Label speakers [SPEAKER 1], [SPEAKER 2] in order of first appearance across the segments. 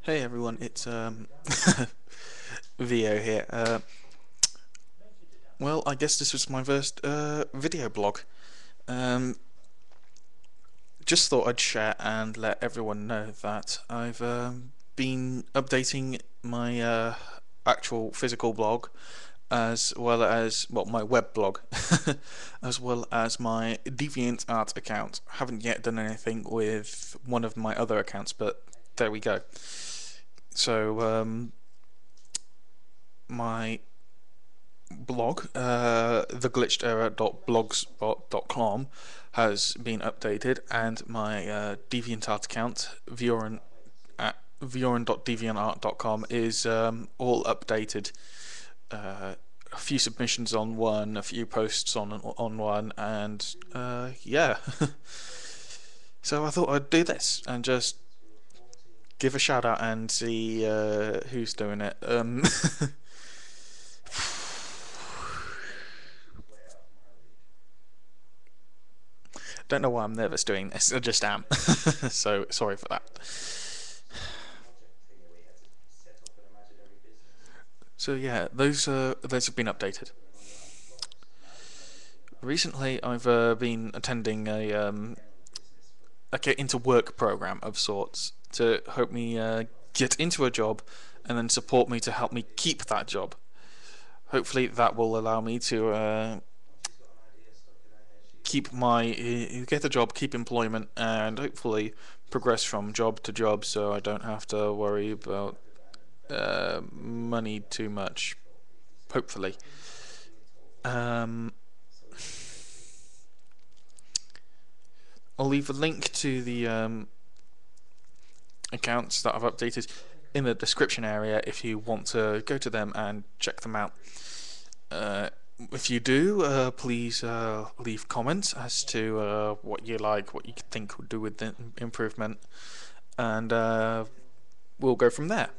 [SPEAKER 1] Hey everyone, it's Vio here. Well, I guess this was my first video blog. Um, just thought I'd share and let everyone know that I've been updating my actual physical blog as well as my web blog, as well as my DeviantArt account. Haven't yet done anything with one of my other accounts, but there we go. So my blog, theglitchedera.blogspot.com, has been updated, and my DeviantArt account, Vioran at vioran.deviantart.com, is all updated. A few submissions on one, a few posts on one, and yeah. So I thought I'd do this and just give a shout out and see who's doing it. Don't know why I'm nervous doing this. I just am. So sorry for that. So yeah, those have been updated. Recently, I've been attending a get into work program of sorts to help me get into a job and then support me to help me keep that job. Hopefully, that will allow me to keep my get a job, keep employment, and hopefully progress from job to job, so I don't have to worry about money too much. Hopefully. Um, I'll leave a link to the accounts that I've updated in the description area if you want to go to them and check them out. If you do, please leave comments as to what you like, what you think would do with the improvement, and we'll go from there.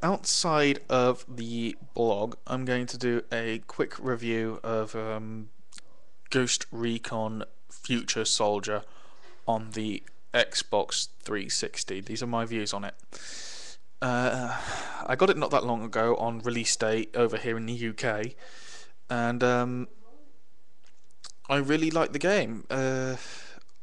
[SPEAKER 1] Outside of the blog, I'm going to do a quick review of Ghost Recon Future Soldier on the Xbox 360. These are my views on it. I got it not that long ago on release day over here in the UK, and I really like the game.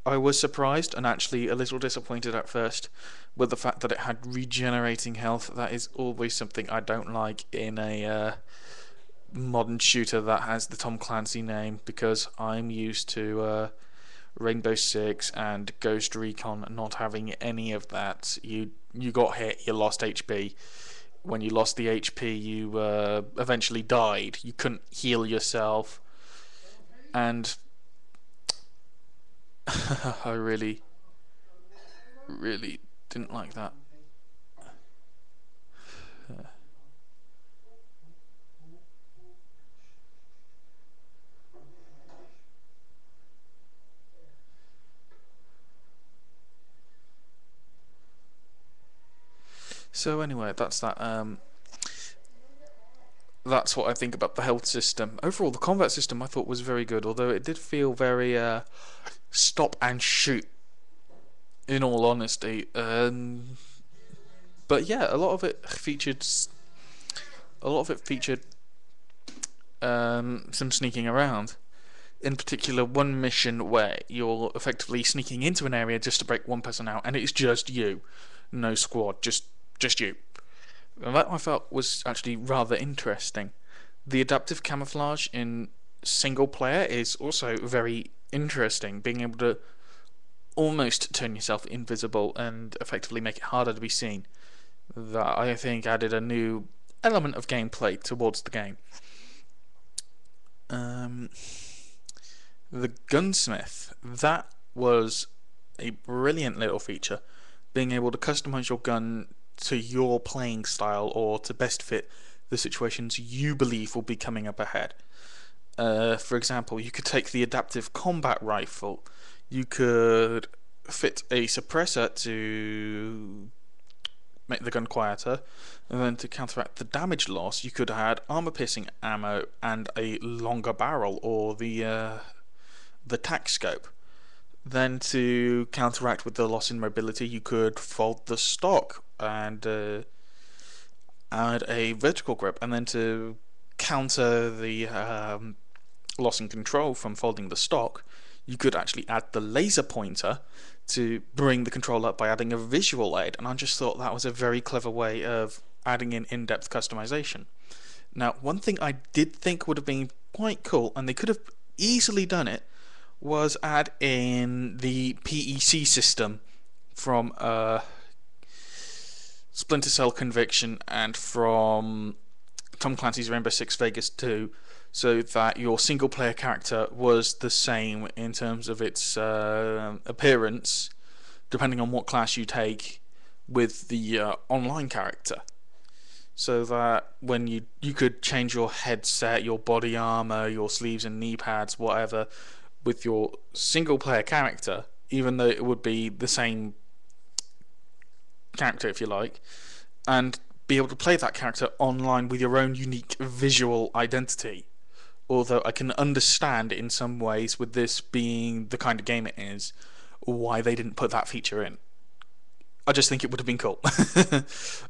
[SPEAKER 1] I was surprised and actually a little disappointed at first with the fact that it had regenerating health. That is always something I don't like in a modern shooter that has the Tom Clancy name, because I'm used to Rainbow Six and Ghost Recon not having any of that. You got hit, you lost HP. When you lost the HP, you eventually died. You couldn't heal yourself, and I really didn't like that. So anyway, that's that. That's what I think about the health system. Overall, the combat system I thought was very good, although it did feel very stop and shoot. In all honesty, but yeah, a lot of it featured some sneaking around. In particular, one mission where you're effectively sneaking into an area just to break one person out, and it's just you, no squad, just you. And that I felt was actually rather interesting. The adaptive camouflage in single player is also very interesting, being able to almost turn yourself invisible and effectively make it harder to be seen. That I think added a new element of gameplay towards the game. Um, the gunsmith, that was a brilliant little feature, being able to customize your gun to your playing style or to best fit the situations you believe will be coming up ahead. For example, you could take the adaptive combat rifle, you could fit a suppressor to make the gun quieter, and then to counteract the damage loss, you could add armor-piercing ammo and a longer barrel, or the tac scope. Then to counteract with the loss in mobility, you could fold the stock and add a vertical grip, and then to counter the loss in control from folding the stock, you could actually add the laser pointer to bring the control up by adding a visual aid, and I just thought that was a very clever way of adding in-depth customization. Now, one thing I did think would have been quite cool, and they could have easily done it, was add in the PEC system from Splinter Cell Conviction and from Tom Clancy's Rainbow Six Vegas 2, so that your single player character was the same in terms of its appearance, depending on what class you take, with the online character. So that when you could change your headset, your body armor, your sleeves and knee pads, whatever, with your single player character, even though it would be the same character if you like, and be able to play that character online with your own unique visual identity. Although I can understand in some ways, with this being the kind of game it is, why they didn't put that feature in. I just think it would have been cool.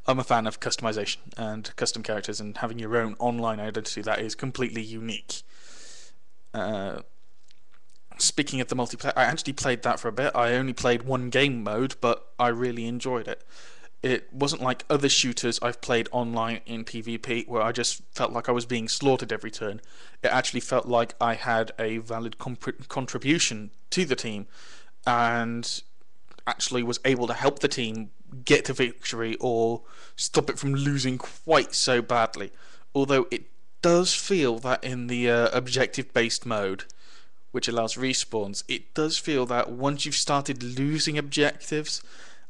[SPEAKER 1] I'm a fan of customization and custom characters, and having your own online identity that is completely unique. Speaking of the multiplayer, I actually played that for a bit. I only played one game mode, but I really enjoyed it. It wasn't like other shooters I've played online in PvP, where I just felt like I was being slaughtered every turn. It actually felt like I had a valid contribution to the team, and actually was able to help the team get to victory or stop it from losing quite so badly. Although it does feel that in the objective-based mode, which allows respawns, it does feel that once you've started losing objectives,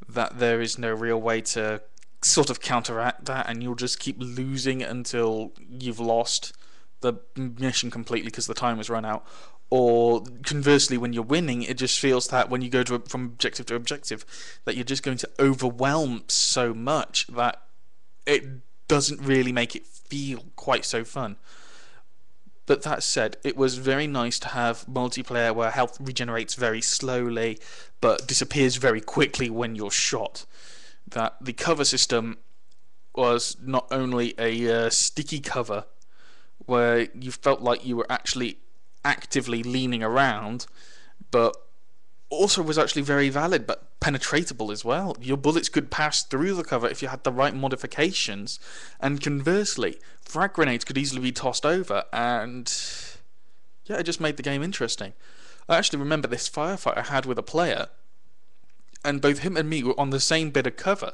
[SPEAKER 1] that there is no real way to sort of counteract that, and you'll just keep losing until you've lost the mission completely because the time has run out. Or conversely, when you're winning, it just feels that when you go from objective to objective, that you're just going to overwhelm so much that it doesn't really make it feel quite so fun. But that said, it was very nice to have multiplayer where health regenerates very slowly but disappears very quickly when you're shot. That the cover system was not only a sticky cover where you felt like you were actually actively leaning around, but also was actually very valid but penetratable as well. Your bullets could pass through the cover if you had the right modifications, and conversely, frag grenades could easily be tossed over, and yeah, it just made the game interesting. I actually remember this firefight I had with a player, and both him and me were on the same bit of cover,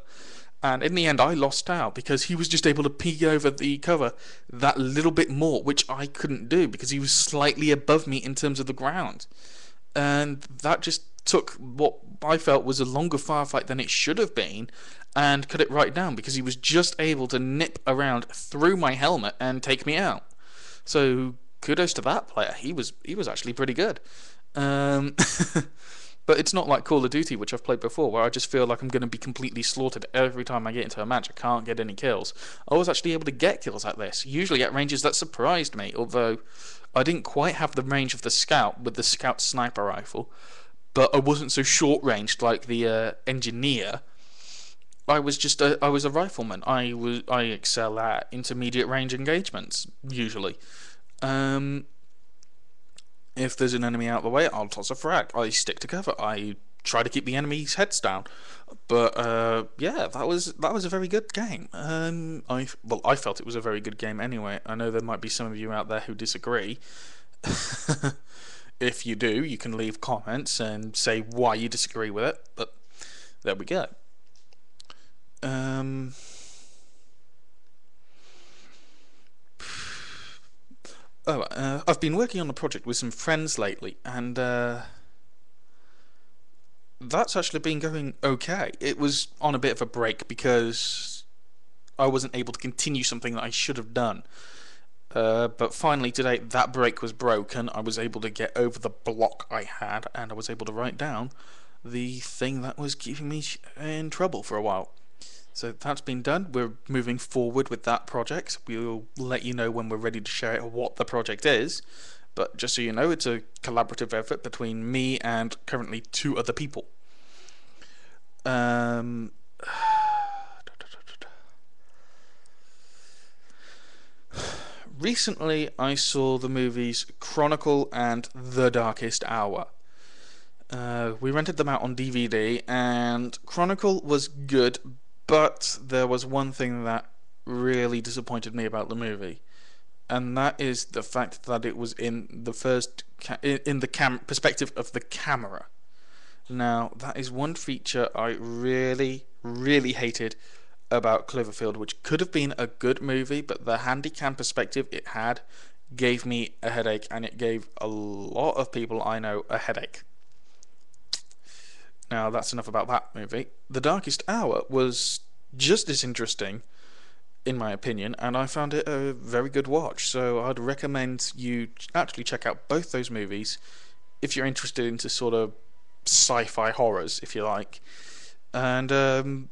[SPEAKER 1] and in the end I lost out because he was just able to peek over the cover that little bit more, which I couldn't do because he was slightly above me in terms of the ground. And that just took what I felt was a longer firefight than it should have been and cut it right down, because he was just able to nip around through my helmet and take me out. So kudos to that player. He was actually pretty good. But it's not like Call of Duty, which I've played before, where I just feel like I'm going to be completely slaughtered every time I get into a match. I can't get any kills. I was actually able to get kills at this, usually at ranges that surprised me, although I didn't quite have the range of the Scout with the Scout sniper rifle, but I wasn't so short-ranged like the Engineer. I was a rifleman. I excel at intermediate range engagements, usually. If there's an enemy out of the way, I'll toss a frag. I stick to cover. I try to keep the enemy's heads down. But yeah, that was a very good game. I felt it was a very good game anyway. I know there might be some of you out there who disagree. If you do, you can leave comments and say why you disagree with it. But there we go. I've been working on a project with some friends lately, and that's actually been going okay. It was on a bit of a break because I wasn't able to continue something that I should have done. But finally today, that break was broken. I was able to get over the block I had, and I was able to write down the thing that was keeping me in trouble for a while. So that's been done. We're moving forward with that project. We'll let you know when we're ready to share it what the project is. but just so you know, it's a collaborative effort between me and currently 2 other people. Um, Recently, I saw the movies Chronicle and The Darkest Hour. We rented them out on DVD, and Chronicle was good, but there was one thing that really disappointed me about the movie, and that is the fact that it was in the perspective of the camera. Now, that is one feature I really, really hated about Cloverfield, which could have been a good movie, but the handy-cam perspective it had gave me a headache, and it gave a lot of people I know a headache. Now, that's enough about that movie. The Darkest Hour was just as interesting, in my opinion, and I found it a very good watch, so I'd recommend you actually check out both those movies if you're interested into sort of sci-fi horrors, if you like. And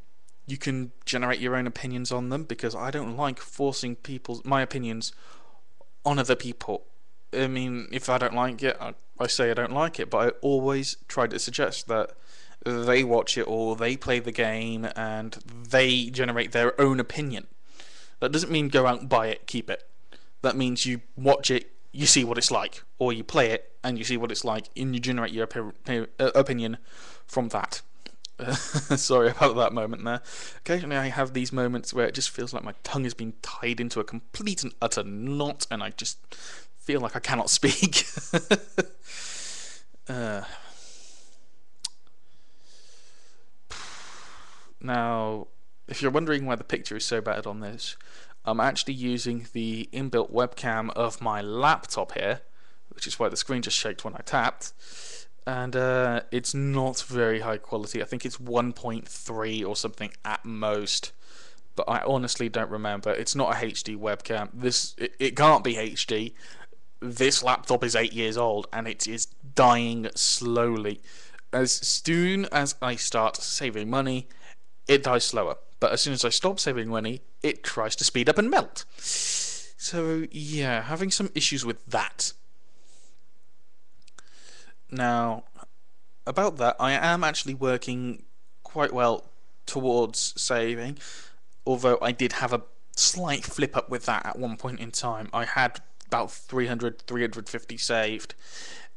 [SPEAKER 1] you can generate your own opinions on them, because I don't like forcing my opinions on other people. I mean, if I don't like it, I say I don't like it, but I always try to suggest that they watch it or they play the game and they generate their own opinion. That doesn't mean go out and buy it, keep it. That means you watch it, you see what it's like, or you play it and you see what it's like, and you generate your opinion from that. Sorry about that moment there. Occasionally I have these moments where it just feels like my tongue has been tied into a complete and utter knot, and I just feel like I cannot speak. Now, if you're wondering why the picture is so bad on this, I'm actually using the inbuilt webcam of my laptop here, which is why the screen just shaked when I tapped. And it's not very high quality. I think it's 1.3 or something at most, but I honestly don't remember. It's not a HD webcam. It can't be HD. This laptop is 8 years old and it is dying slowly. As soon as I start saving money, it dies slower. But as soon as I stop saving money, it tries to speed up and melt. So yeah, having some issues with that. Now, about that, I am actually working quite well towards saving, although I did have a slight flip up with that at one point in time. I had about 350 saved,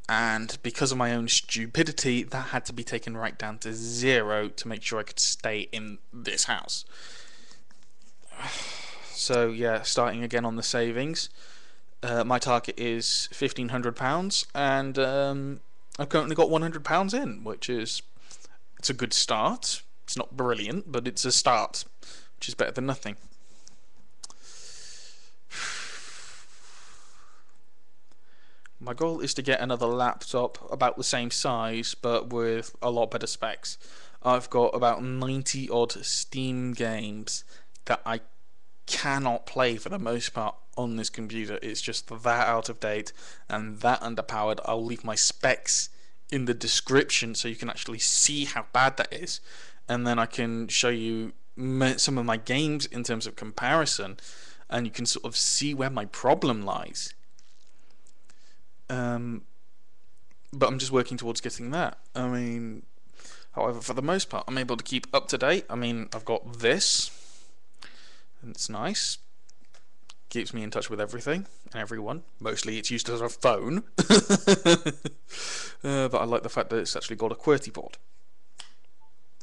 [SPEAKER 1] and because of my own stupidity, that had to be taken right down to 0 to make sure I could stay in this house. So yeah, starting again on the savings. My target is £1,500, and I've currently got £100 in, it's a good start. It's not brilliant, but it's a start, which is better than nothing. My goal is to get another laptop about the same size, but with a lot better specs. I've got about 90 odd Steam games that I cannot play for the most part on this computer. It's just that out of date and that underpowered. I'll leave my specs in the description so you can actually see how bad that is, and then I can show you some of my games in terms of comparison, and you can sort of see where my problem lies. But I'm just working towards getting that. I mean, however, for the most part, I'm able to keep up to date. I mean, I've got this, and it's nice. Keeps me in touch with everything and everyone. Mostly it's used as a phone. But I like the fact that it's actually got a QWERTY board.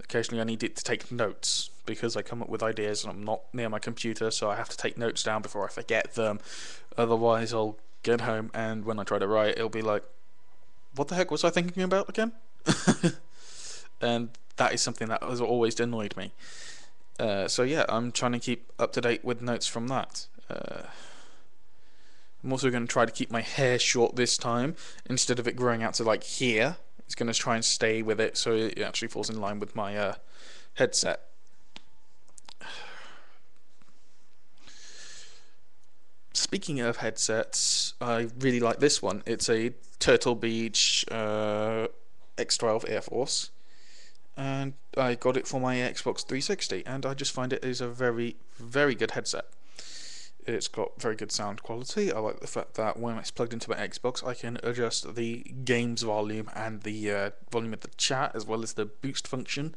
[SPEAKER 1] Occasionally I need it to take notes, because I come up with ideas and I'm not near my computer, so I have to take notes down before I forget them. Otherwise I'll get home, and when I try to write, it'll be like, what the heck was I thinking about again? And that is something that has always annoyed me. So yeah, I'm trying to keep up to date with notes from that. I'm also going to try to keep my hair short this time, instead of it growing out to like here. It's going to try and stay with it so it actually falls in line with my headset. Speaking of headsets, I really like this one. It's a Turtle Beach X12 Air Force, and I got it for my Xbox 360, and I just find it is a very, very good headset. It's got very good sound quality. I like the fact that when it's plugged into my Xbox, I can adjust the game's volume and the volume of the chat, as well as the boost function.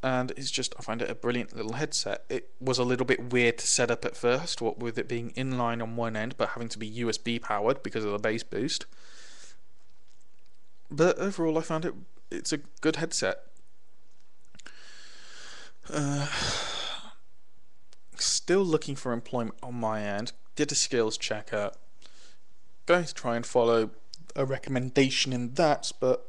[SPEAKER 1] And it's just, I find it a brilliant little headset. It was a little bit weird to set up at first, what with it being inline on one end, but having to be USB powered because of the bass boost. But overall, I found it's a good headset. Still looking for employment on my end. Did a skills checker. Going to try and follow a recommendation in that, but